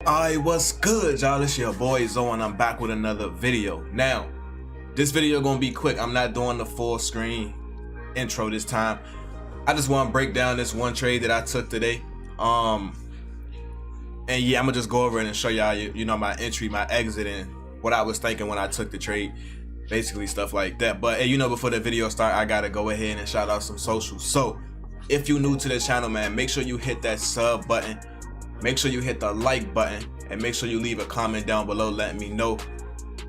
Alright, what's good, y'all? It's your boy Zoe and I'm back with another video. Now, this video gonna be quick. I'm not doing the full screen intro this time. I just want to break down this one trade that I took today. And yeah, I'm gonna just go over it and show y'all, you know, my entry, my exit, and what I was thinking when I took the trade. Basically stuff like that. But hey, you know, before the video start, I gotta go ahead and shout out some socials. So if you're new to the channel, man, make sure you hit that sub button. Make sure you hit the like button and make sure you leave a comment down below letting me know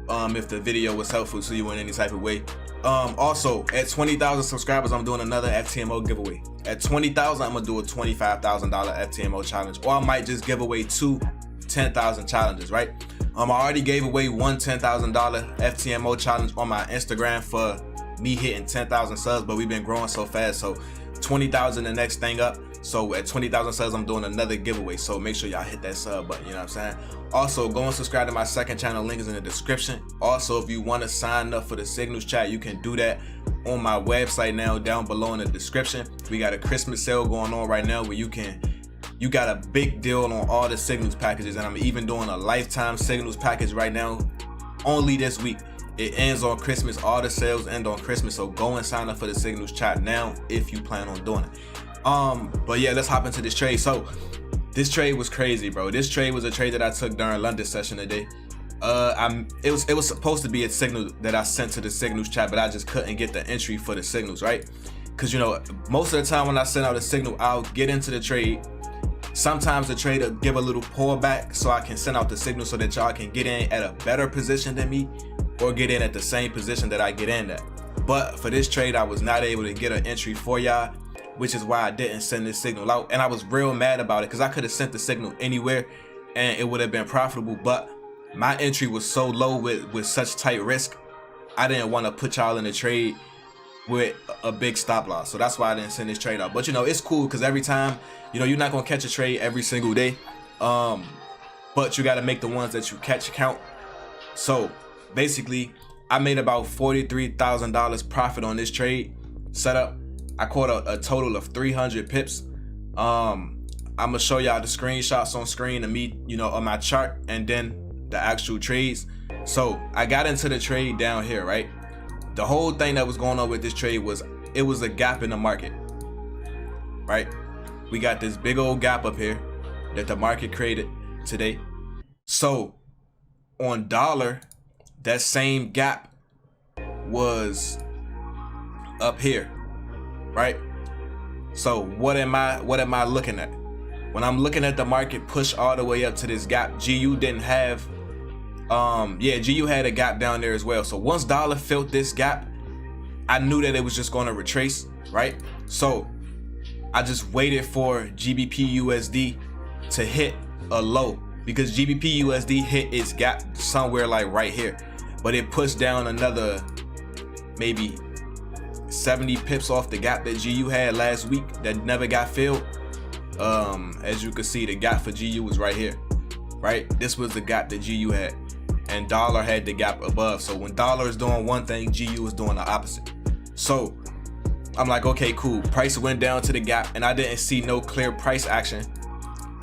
if the video was helpful to you in any type of way. Also, at 20,000 subscribers, I'm doing another FTMO giveaway. At 20,000, I'm gonna do a $25,000 FTMO challenge, or I might just give away two 10,000 challenges, right? I already gave away one $10,000 FTMO challenge on my Instagram for me hitting 10,000 subs, but we've been growing so fast, so 20,000 the next thing up. So at 20,000 subs, I'm doing another giveaway. So make sure y'all hit that sub button, you know what I'm saying? Also, go and subscribe to my second channel. Link is in the description. Also, if you want to sign up for the signals chat, you can do that on my website now, down below in the description. We got a Christmas sale going on right now where you got a big deal on all the signals packages, and I'm even doing a lifetime signals package right now only this week. It ends on Christmas. All the sales end on Christmas, so go and sign up for the signals chat now if you plan on doing it. But yeah, let's hop into this trade. So this trade was crazy, bro. This trade was a trade that I took during London session today. It was supposed to be a signal that I sent to the signals chat, but I just couldn't get the entry for the signals, right? Because, you know, most of the time when I send out a signal, I'll get into the trade. Sometimes the trade will give a little pullback so I can send out the signal so that y'all can get in at a better position than me, or get in at the same position that I get in at. But for this trade, I was not able to get an entry for y'all, which is why I didn't send this signal out. And I was real mad about it because I could have sent the signal anywhere and it would have been profitable, but my entry was so low with such tight risk, I didn't want to put y'all in a trade with a big stop loss. So that's why I didn't send this trade out. But you know, it's cool because every time, you know, you're not gonna catch a trade every single day, but you got to make the ones that you catch count. So basically, I made about $43,000 profit on this trade setup. I caught a total of 300 pips. I'm gonna show y'all the screenshots on screen of me, you know, on my chart, and then the actual trades. So I got into the trade down here, right? The whole thing that was going on with this trade was it was a gap in the market, right? We got this big old gap up here that the market created today. So on dollar, that same gap was up here, right? So what am I looking at? When I'm looking at the market push all the way up to this gap, GU didn't have GU had a gap down there as well. So once dollar filled this gap, I knew that it was just going to retrace, right? So I just waited for GBPUSD to hit a low, because GBPUSD hit its gap somewhere like right here, but it pushed down another maybe 70 pips off the gap that GU had last week that never got filled. As you can see, the gap for GU was right here, right? This was the gap that GU had, and dollar had the gap above. So when dollar is doing one thing, GU is doing the opposite. So I'm like, okay, cool. Price went down to the gap, and I didn't see no clear price action.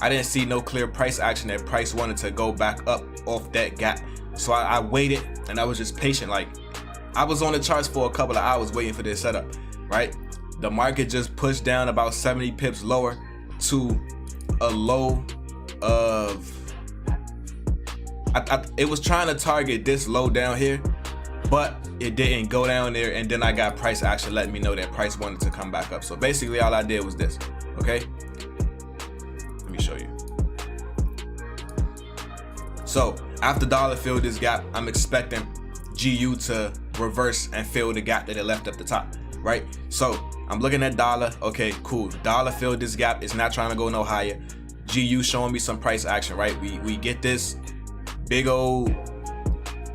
I didn't see no clear price action that price wanted to go back up off that gap. So I waited, and I was just patient. Like, I was on the charts for a couple of hours waiting for this setup, right? The market just pushed down about 70 pips lower to a low of, it was trying to target this low down here, but it didn't go down there. And then I got price action letting me know that price wanted to come back up. So basically all I did was this, okay? Let me show you. So after dollar filled this gap, I'm expecting GU to reverse and fill the gap that it left at the top, right? So I'm looking at dollar. Okay, cool. Dollar filled this gap. It's not trying to go no higher. GU showing me some price action, right? We get this big old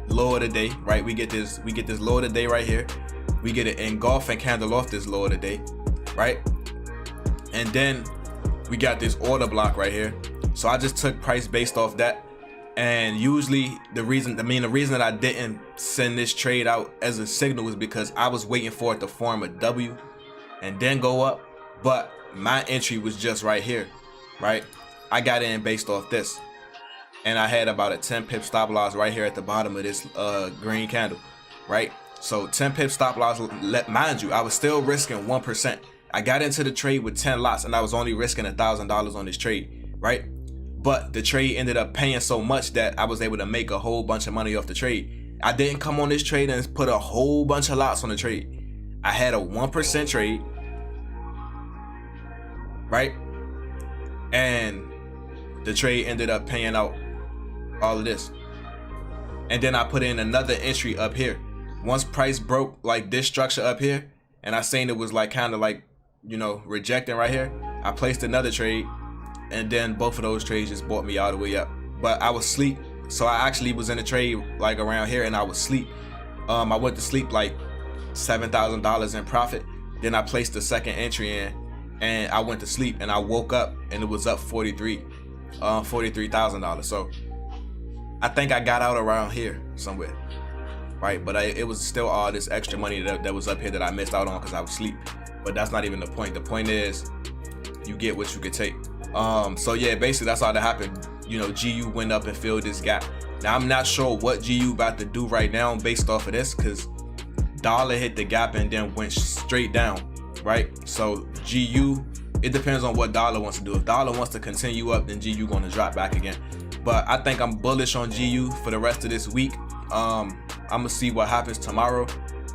low of the day, right? We get this low of the day right here. We get an engulfing candle off this low of the day, right? And then we got this order block right here. So I just took price based off that. And usually the reason that I didn't send this trade out as a signal was because I was waiting for it to form a W and then go up. But my entry was just right here, right? I got in based off this. and I had about a 10 pip stop loss right here at the bottom of this green candle, right? So 10 pip stop loss, mind you, I was still risking 1%. I got into the trade with 10 lots and I was only risking $1,000 on this trade, right? But the trade ended up paying so much that I was able to make a whole bunch of money off the trade. I didn't come on this trade and put a whole bunch of lots on the trade. I had a 1% trade, right? And the trade ended up paying out all of this. And then I put in another entry up here. Once price broke like this structure up here, and I seen it was like kind of like, you know, rejecting right here, I placed another trade, and then both of those trades just brought me all the way up. But I was asleep, so I actually was in a trade like around here, and I was asleep. I went to sleep like $7,000 in profit. Then I placed the second entry in, and I went to sleep, and I woke up and it was up $43,000. So I think I got out around here somewhere, right? But it was still all this extra money that was up here that I missed out on because I was asleep. But that's not even the point. The point is you get what you could take. So yeah, basically that's all that happened. You know, GU went up and filled this gap. Now I'm not sure what GU about to do right now based off of this, because dollar hit the gap and then went straight down, right? So GU, it depends on what dollar wants to do. If dollar wants to continue up, then GU gonna drop back again. But I think I'm bullish on GU for the rest of this week. I'm gonna see what happens tomorrow.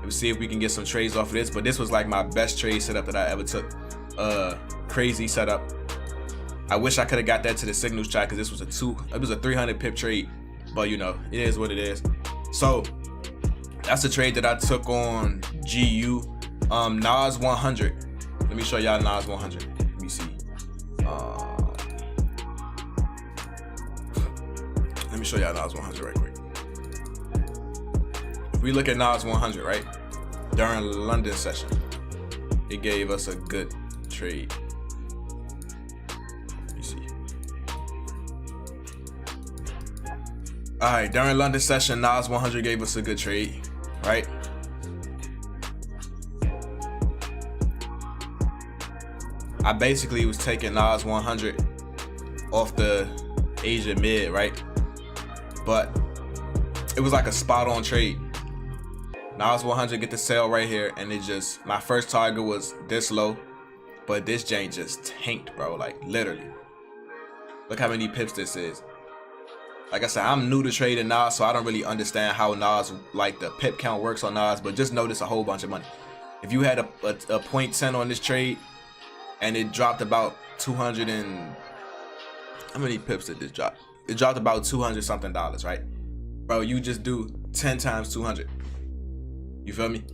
We'll see if we can get some trades off of this. But this was like my best trade setup that I ever took. Crazy setup. I wish I could have got that to the signals chart, because this was a 300 pip trade. But you know, it is what it is. So that's the trade that I took on GU. Nas 100. Let me show y'all Nas 100. Let me see. Let me show y'all Nas 100 right quick. If we look at Nas 100, right, during London session, it gave us a good trade. Let me see. All right, during London session, Nas 100 gave us a good trade, right? I basically was taking Nas 100 off the Asia mid, right? But it was like a spot on trade. Nas 100 get the sell right here, and it just, my first target was this low, but this jank just tanked, bro, like literally. Look how many pips this is. Like I said, I'm new to trading Nas, so I don't really understand how Nas, like the pip count works on Nas, but just notice a whole bunch of money. If you had a 0.10 on this trade, and it dropped about 200 and, how many pips did this drop? It dropped about 200 something dollars, right? Bro, you just do 10 times 200. You feel me?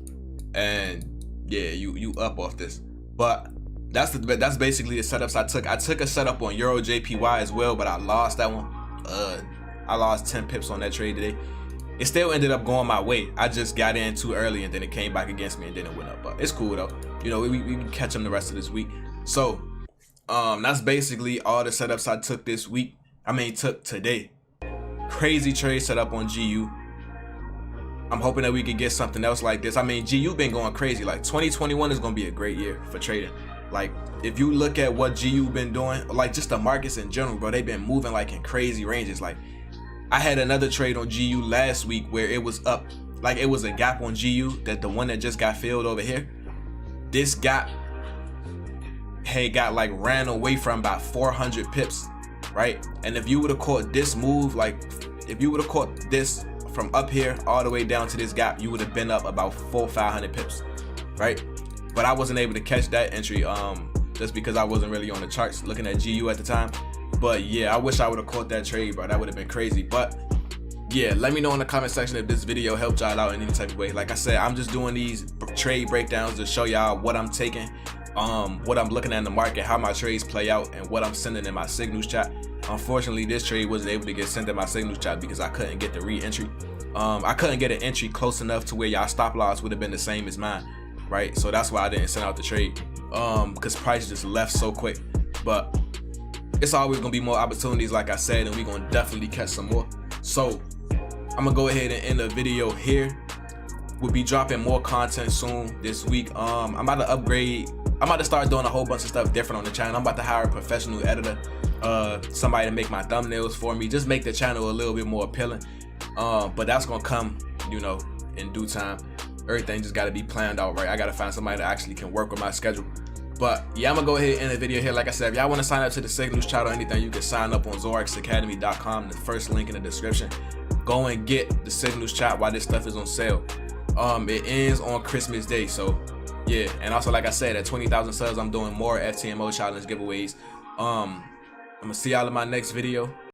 And yeah, you up off this. But that's basically the setups I took. I took a setup on Euro JPY as well, but I lost that one. I lost 10 pips on that trade today. It still ended up going my way. I just got in too early and then it came back against me and then it went up. But it's cool though. You know, we can catch them the rest of this week. So that's basically all the setups I took this week. Took today. Crazy trade setup on GU. I'm hoping that we could get something else like this. GU been going crazy. Like 2021 is gonna be a great year for trading. Like if you look at what GU been doing, like just the markets in general, bro, they've been moving like in crazy ranges. Like I had another trade on GU last week where it was up, like it was a gap on GU, that the one that just got filled over here. This gap had got like ran away from about 400 pips, right? And if you would have caught this move, like if you would have caught this from up here all the way down to this gap, you would have been up about 400-500 pips, right? But I wasn't able to catch that entry just because I wasn't really on the charts looking at GU at the time. But yeah, I wish I would have caught that trade, bro. That would have been crazy. But yeah, let me know in the comment section if this video helped y'all out in any type of way. Like I said, I'm just doing these trade breakdowns to show y'all what I'm taking, what I'm looking at in the market, how my trades play out, and what I'm sending in my signals chat. Unfortunately, this trade wasn't able to get sent in my signals chat because I couldn't get the re-entry. I couldn't get an entry close enough to where y'all stop loss would have been the same as mine, right? So that's why I didn't send out the trade, because price just left so quick. But it's always gonna be more opportunities, like I said, and we're gonna definitely catch some more. So I'm gonna go ahead and end the video here. We'll be dropping more content soon this week. I'm about to upgrade. I'm about to start doing a whole bunch of stuff different on the channel. I'm about to hire a professional editor. somebody to make my thumbnails for me, just make the channel a little bit more appealing. But that's gonna come, you know, in due time. Everything just got to be planned out right. I got to find somebody that actually can work with my schedule. But yeah, I'm gonna go ahead and end the video here. Like I said, if y'all want to sign up to the Signals chat or anything, you can sign up on forexacademy.com, the first link in the description. Go and get the Signals chat while this stuff is on sale. It ends on Christmas Day, so yeah. And also, like I said, at 20,000 subs, I'm doing more FTMO challenge giveaways. I'm gonna see y'all in my next video.